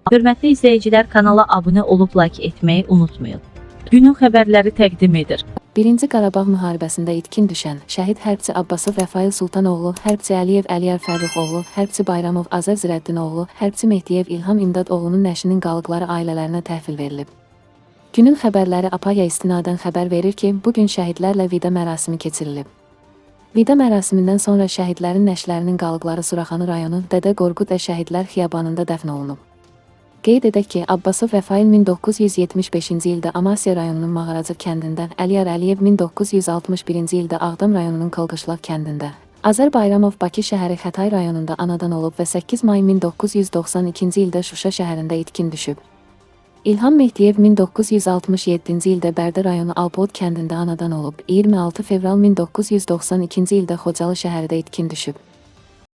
Hörmətli izləyicilər, kanala abunə olub like etməyi unutmayın. Günün xəbərləri təqdim edir. 1-ci Qarabağ müharibəsində itkin düşən şəhid hərbçi Abbasov Rəfail Sultanoğlu, hərbçi Əliyev Əliyar Fərruxoğlu, hərbçi Bayramov Azər Zirəddinoğlu, hərbçi Mehdiyev İlham İmdadoğlunun nəşinin qalıqları ailələrinə təhvil verilib. Günün xəbərləri APAya istinadən xəbər verir ki, bugün şəhidlərlə vida mərasimi keçirilib. Vida mərasimindən sonra şəhidlərin nəşlərinin qalıqları Suraxanı rayonu Dədə Qorqud Şəhidlər Xiyabanında dəfn olunub. Qeyd edək ki, Abbasov Rəfail 1975-ci ildə Amasya rayonunun Mağaracıq kəndində, Əliyar Əliyev 1961-ci ildə Ağdam rayonunun Qılqışlaq kəndində, Azər Bayramov Bakı şəhəri Xətay rayonunda anadan olub və 8 may 1992-ci ildə Şuşa şəhərində itkin düşüb. İlham Mehdiyev 1967-ci ildə Bərdə rayonu Alpod kəndində anadan olub, 26 fevral 1992-ci ildə Xocalı şəhərində itkin düşüb.